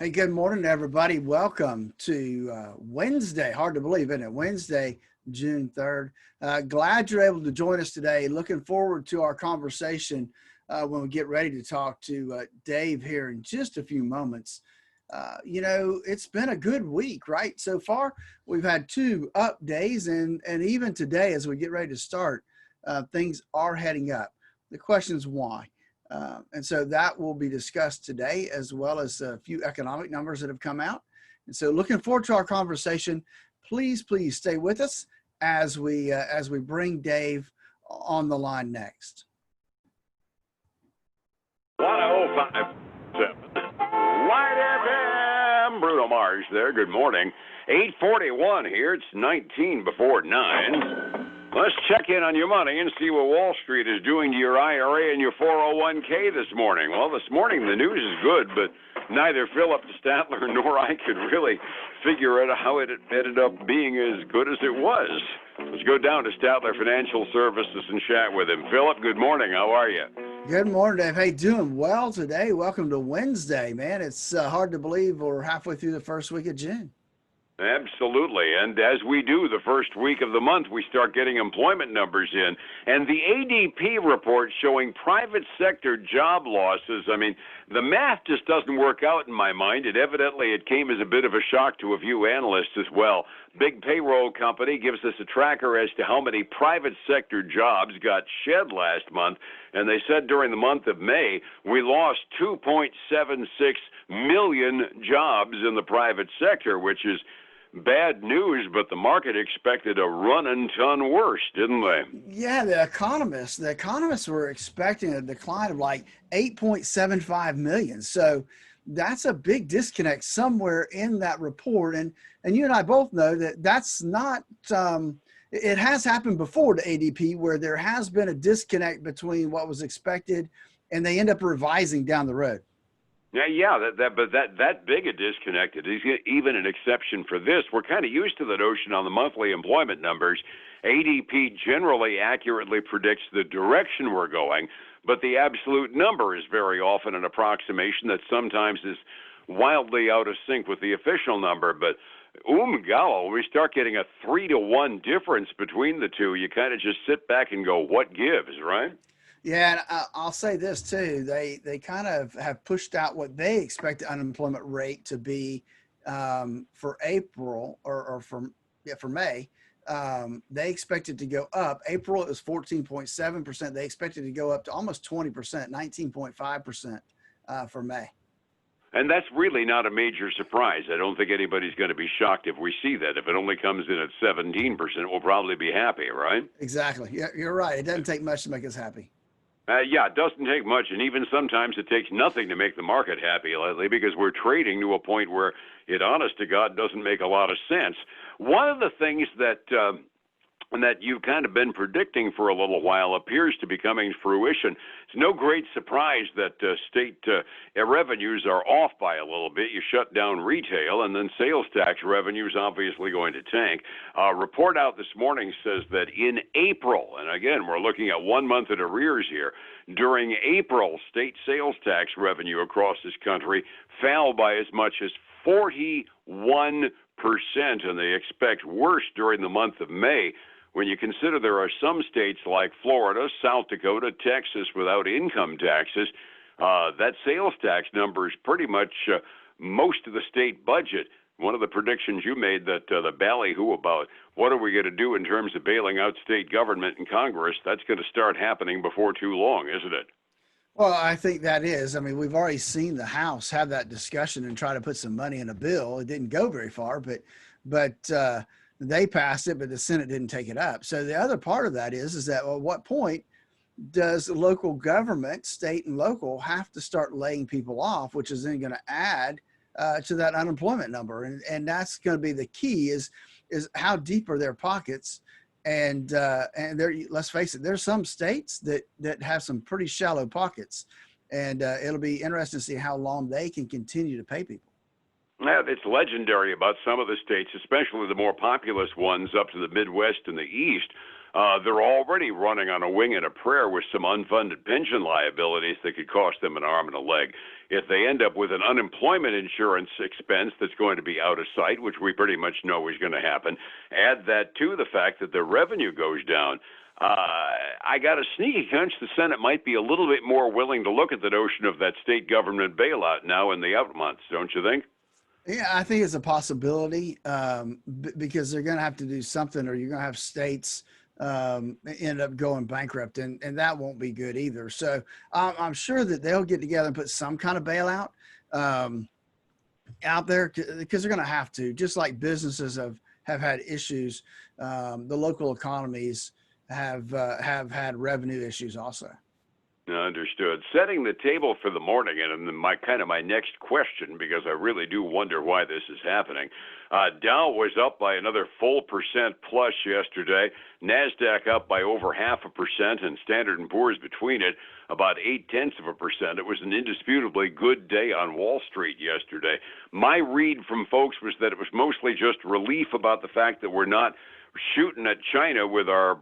Hey, good morning, everybody. Welcome to Wednesday. Hard to believe, isn't it? Wednesday, June 3rd. Glad you're able to join us today. Looking forward to our conversation when we get ready to talk to Dave here in just a few moments. It's been a good week, right? So far, we've had two up days, and even today, as we get ready to start, things are heading up. The question is why? And so that will be discussed today, as well as a few economic numbers that have come out. And so looking forward to our conversation. Please stay with us as we bring Dave on the line next. 1057 Light FM. Bruno Mars there. Good morning. 8:41 here. It's 19 before 9. Let's check in on your money and see what Wall Street is doing to your IRA and your 401k this morning. Well, this morning the news is good, but neither Phillip, Statler, nor I could really figure out how it ended up being as good as it was. Let's go down to Statler Financial Services and chat with him. Phillip, good morning. How are you? Good morning, Dave. Hey, doing well today. Welcome to Wednesday, man. It's hard to believe we're halfway through the first week of June. Absolutely. And as we do the first week of the month, we start getting employment numbers in. And the ADP report showing private sector job losses, I mean, the math just doesn't work out in my mind. It came as a bit of a shock to a few analysts as well. Big payroll company gives us a tracker as to how many private sector jobs got shed last month. And they said during the month of May, we lost 2.76 million jobs in the private sector, which is bad news, but the market expected a run-and ton worse, didn't they? Yeah, the economists were expecting a decline of like 8.75 million. So that's a big disconnect somewhere in that report. And you and I both know that that's not, it has happened before to ADP where there has been a disconnect between what was expected and they end up revising down the road. But that big a disconnect, it is even an exception for this. We're kind of used to the notion on the monthly employment numbers. ADP generally accurately predicts the direction we're going, but the absolute number is very often an approximation that sometimes is wildly out of sync with the official number. But gallo, we start getting a 3-to-1 difference between the two. You kind of just sit back and go, what gives, right? Yeah, and I'll say this too. They kind of have pushed out what they expect the unemployment rate to be for April or for May. They expect it to go up. April it was 14.7%. They expect it to go up to almost 20%, 19.5% for May. And that's really not a major surprise. I don't think anybody's going to be shocked if we see that. If it only comes in at 17%, we'll probably be happy, right? Exactly. Yeah, you're right. It doesn't take much to make us happy. It doesn't take much, and even sometimes it takes nothing to make the market happy lately because we're trading to a point where it, honest to God, doesn't make a lot of sense. One of the things that you've kind of been predicting for a little while appears to be coming to fruition. It's no great surprise that state revenues are off by a little bit. You shut down retail, and then sales tax revenue is obviously going to tank. A report out this morning says that in April, and again, we're looking at 1 month in arrears here, during April, state sales tax revenue across this country fell by as much as 41%, and they expect worse during the month of May. When you consider there are some states like Florida, South Dakota, Texas without income taxes, that sales tax number is pretty much most of the state budget. One of the predictions you made that the ballyhoo about what are we going to do in terms of bailing out state government and Congress, that's going to start happening before too long, isn't it? Well, I think that is. I mean, we've already seen the House have that discussion and try to put some money in a bill. It didn't go very far, but they passed it, but the Senate didn't take it up. So the other part of that is that at what point does local government, state and local, have to start laying people off, which is then going to add to that unemployment number, and that's going to be the key is how deep are their pockets, and there, let's face it, there's some states that have some pretty shallow pockets, and it'll be interesting to see how long they can continue to pay people. Yeah, it's legendary about some of the states, especially the more populous ones up to the Midwest and the East. They're already running on a wing and a prayer with some unfunded pension liabilities that could cost them an arm and a leg. If they end up with an unemployment insurance expense that's going to be out of sight, which we pretty much know is going to happen, add that to the fact that their revenue goes down. I got a sneaky hunch the Senate might be a little bit more willing to look at the notion of that state government bailout now in the out months, don't you think? Yeah, I think it's a possibility because they're going to have to do something, or you're going to have states end up going bankrupt, and that won't be good either. So I'm sure that they'll get together and put some kind of bailout out there, because they're going to have to, just like businesses have had issues. The local economies have had revenue issues also. Understood. Setting the table for the morning, and then my next question, because I really do wonder why this is happening. Dow was up by another full percent plus yesterday. Nasdaq up by over 0.5%, and Standard & Poor's between it about 0.8%. It was an indisputably good day on Wall Street yesterday. My read from folks was that it was mostly just relief about the fact that we're not shooting at China with our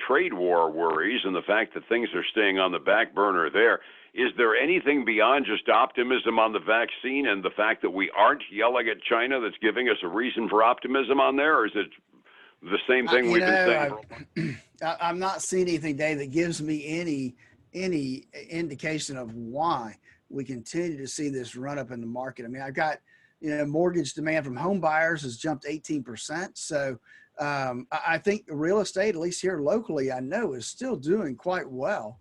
trade war worries, and the fact that things are staying on the back burner there. Is there anything beyond just optimism on the vaccine and the fact that we aren't yelling at China that's giving us a reason for optimism on there, or is it the same thing we've been saying? I'm not seeing anything, Dave, that gives me any indication of why we continue to see this run up in the market. I mean, I've got, mortgage demand from home buyers has jumped 18%. So I think real estate, at least here locally, I know is still doing quite well.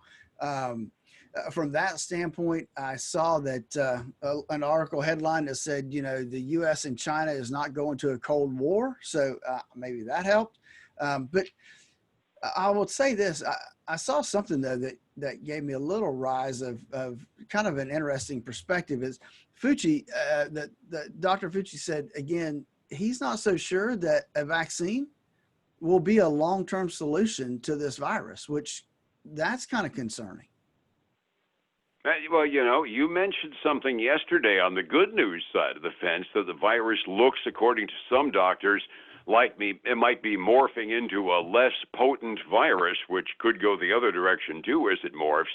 From that standpoint, I saw that an article headline that said, the U.S. and China is not going to a Cold War. So maybe that helped. But I will say this. I saw something, though, that gave me a little rise of kind of an interesting perspective. Is Fauci, that Dr. Fauci said, again, he's not so sure that a vaccine will be a long-term solution to this virus, which that's kind of concerning. Well, you mentioned something yesterday on the good news side of the fence, that the virus looks, according to some doctors, like it might be morphing into a less potent virus, which could go the other direction too as it morphs.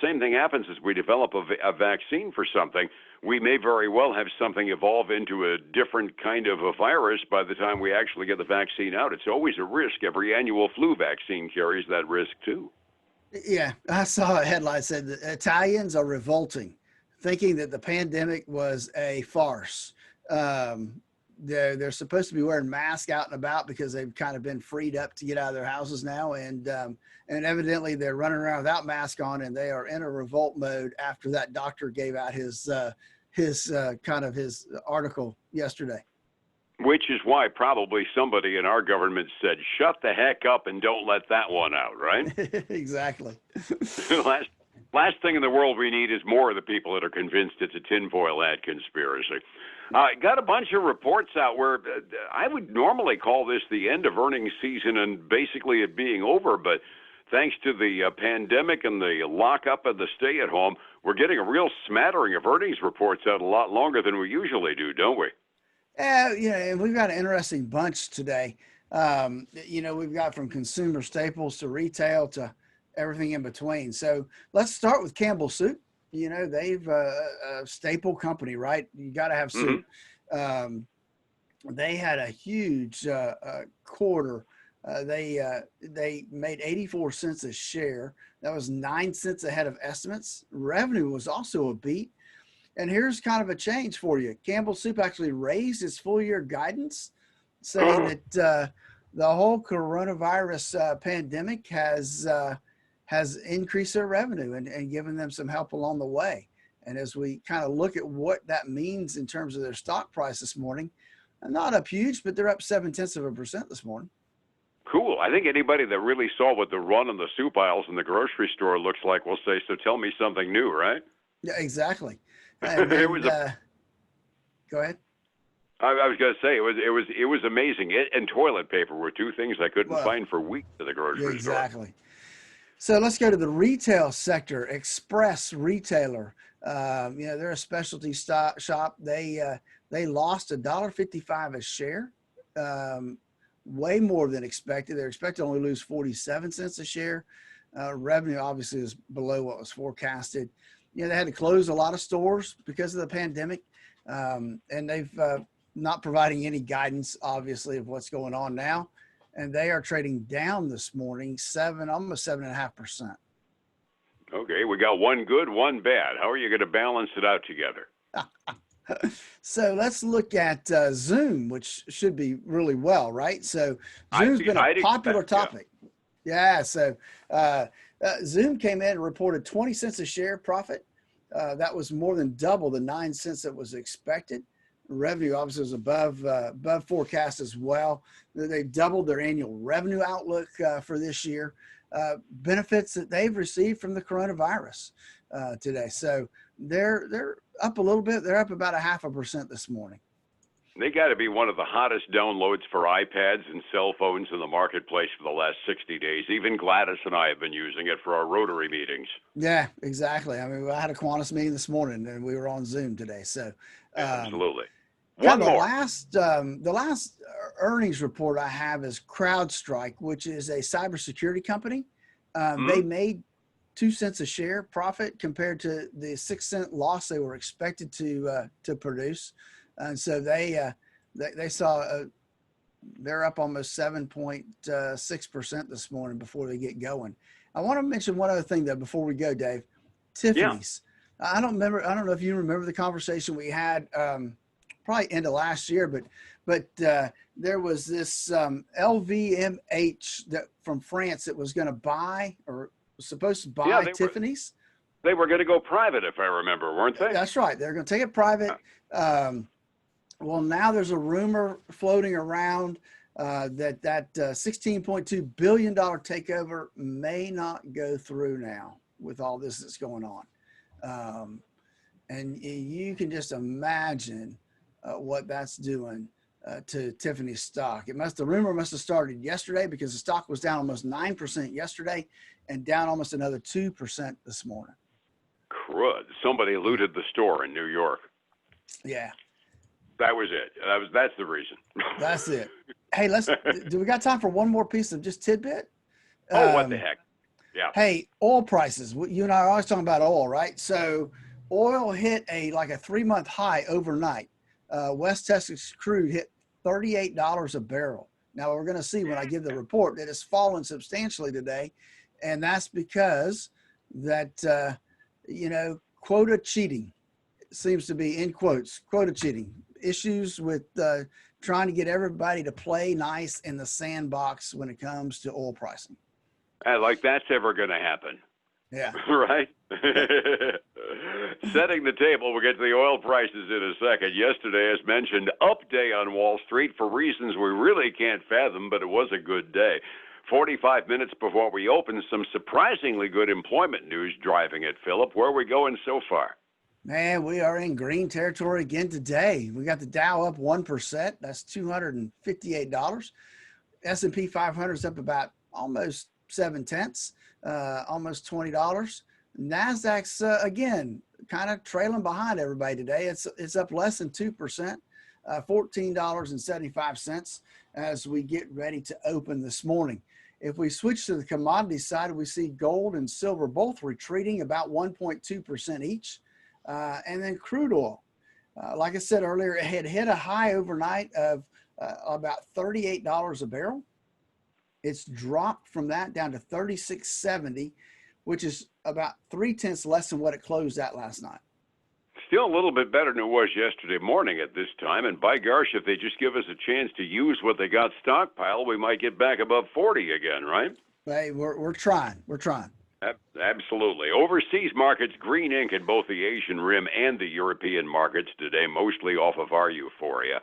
Same thing happens as we develop a vaccine for something. We may very well have something evolve into a different kind of a virus by the time we actually get the vaccine out. It's always a risk. Every annual flu vaccine carries that risk too. Yeah, I saw a headline that said that Italians are revolting, thinking that the pandemic was a farce. They're supposed to be wearing masks out and about because they've kind of been freed up to get out of their houses now, and evidently they're running around without mask on, and they are in a revolt mode after that doctor gave out his article yesterday. Which is why probably somebody in our government said, "Shut the heck up and don't let that one out," right? Exactly. Last thing in the world we need is more of the people that are convinced it's a tinfoil hat conspiracy. Got a bunch of reports out where I would normally call this the end of earnings season and basically it being over, but thanks to the pandemic and the lockup and the stay-at-home, we're getting a real smattering of earnings reports out a lot longer than we usually do, don't we? And we've got an interesting bunch today. We've got from consumer staples to retail to everything in between. So let's start with Campbell Soup. They've a staple company, right? You got to have soup. Mm-hmm. They had a huge quarter. They made 84 cents a share. That was 9 cents ahead of estimates. Revenue was also a beat. And here's kind of a change for you. Campbell Soup actually raised its full year guidance, saying that the whole coronavirus pandemic has increased their revenue and given them some help along the way. And as we kind of look at what that means in terms of their stock price this morning, not up huge, but they're up 0.7% this morning. Cool. I think anybody that really saw what the run on the soup aisles in the grocery store looks like will say, "So tell me something new," right? Yeah, exactly. Go ahead. I was going to say it was amazing. It and toilet paper were two things I couldn't find for weeks at the grocery store. Exactly. So let's go to the retail sector. Express Retailer. They're a specialty shop. They lost $1.55 a share. way more than expected. They're expected to only lose 47 cents a share. Revenue obviously is below what was forecasted. They had to close a lot of stores because of the pandemic, and they've not providing any guidance, obviously, of what's going on now. And they are trading down this morning, almost 7.5%. Okay, we got one good, one bad. How are you going to balance it out together? So let's look at Zoom, which should be really well, right? So Zoom's been a popular topic. Yeah. So Zoom came in and reported 20 cents a share profit. That was more than double the 9 cents that was expected. Revenue obviously was above forecast as well. They've doubled their annual revenue outlook for this year. Benefits that they've received from the coronavirus today. So they're up a little bit. They're up about 0.5% this morning. They got to be one of the hottest downloads for iPads and cell phones in the marketplace for the last 60 days. Even Gladys and I have been using it for our Rotary meetings. Yeah, exactly. I mean, I had a Qantas meeting this morning and we were on Zoom today. So absolutely. One more. The last earnings report I have is CrowdStrike, which is a cybersecurity company. They made 2 cents a share profit compared to the 6-cent loss they were expected to produce. And so they saw they're up almost 7.6% this morning before they get going. I want to mention one other thing though before we go, Dave. Tiffany's. Yeah. I don't know if you remember the conversation we had probably end of last year, but there was this LVMH that from France that was going to buy or was supposed to buy Tiffany's. They were going to go private, if I remember, weren't they? That's right. They're going to take it private. Well, now there's a rumor floating around that $16.2 billion takeover may not go through now with all this that's going on. And you can just imagine what that's doing to Tiffany's stock. The rumor must have started yesterday because the stock was down almost 9% yesterday and down almost another 2% this morning. Crud. Somebody looted the store in New York. Yeah. That was it. That's the reason. That's it. Hey, do we got time for one more piece of just tidbit? What the heck? Yeah. Hey, oil prices. You and I are always talking about oil, right? So oil hit a 3-month high overnight. West Texas crude hit $38 a barrel. Now we're going to see when I give the report that it's fallen substantially today. And that's because that, quota cheating seems to be in quotes, quota cheating. Issues with trying to get everybody to play nice in the sandbox when it comes to oil pricing. Like that's ever going to happen. Yeah. Right? Setting the table, we'll get to the oil prices in a second. Yesterday, as mentioned, up day on Wall Street for reasons we really can't fathom, but it was a good day. 45 minutes before we open, some surprisingly good employment news driving it, Phillip. Where are we going so far? Man, we are in green territory again today. We got the Dow up 1%. That's $258. S&P 500 is up about almost 0.7, almost $20. NASDAQ's again kind of trailing behind everybody today. It's up less than 2%, $14.75 as we get ready to open this morning. If we switch to the commodity side, we see gold and silver both retreating about 1.2% each. And then crude oil, like I said earlier, it had hit a high overnight of about $38 a barrel. It's dropped from that down to $36.70, which is about 0.3 less than what it closed at last night. Still a little bit better than it was yesterday morning at this time. And by gosh, if they just give us a chance to use what they got stockpiled, we might get back above 40 again, right? Hey, we're trying. We're trying. Absolutely. Overseas markets, green ink in both the Asian Rim and the European markets today, mostly off of our euphoria.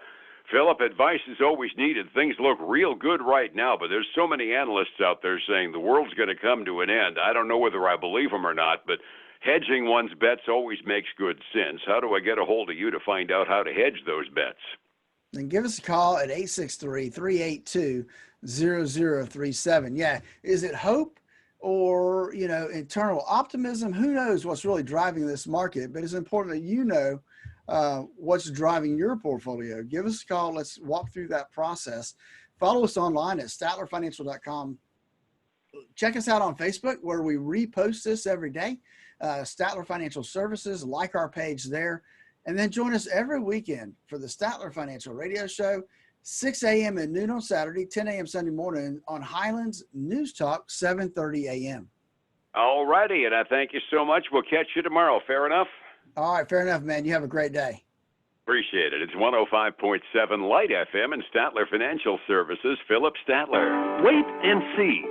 Phillip, advice is always needed. Things look real good right now, but there's so many analysts out there saying the world's going to come to an end. I don't know whether I believe them or not, but hedging one's bets always makes good sense. How do I get a hold of you to find out how to hedge those bets? And give us a call at 863-382-0037. Yeah. Is it hope or, internal optimism? Who knows what's really driving this market, but it's important that you know what's driving your portfolio. Give us a call. Let's walk through that process. Follow us online at statlerfinancial.com. Check us out on Facebook where we repost this every day. Statler Financial Services, like our page there. And then join us every weekend for the Statler Financial Radio Show, 6 a.m. and noon on Saturday, 10 a.m. Sunday morning on Highlands News Talk, 7:30 a.m. All righty, and I thank you so much. We'll catch you tomorrow. Fair enough? All right, fair enough, man. You have a great day. Appreciate it. It's 105.7 Light FM and Statler Financial Services, Phillip Statler. Wait and see.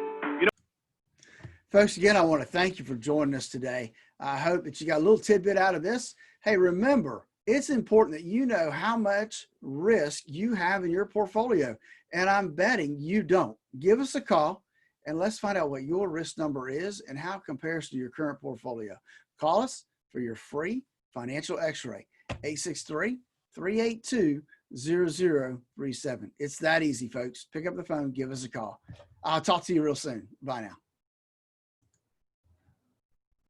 Folks, again, I want to thank you for joining us today. I hope that you got a little tidbit out of this. Hey, remember, it's important that you know how much risk you have in your portfolio, and I'm betting you don't. Give us a call, and let's find out what your risk number is and how it compares to your current portfolio. Call us for your free financial x-ray, 863-382-0037. It's that easy, folks. Pick up the phone, give us a call. I'll talk to you real soon. Bye now.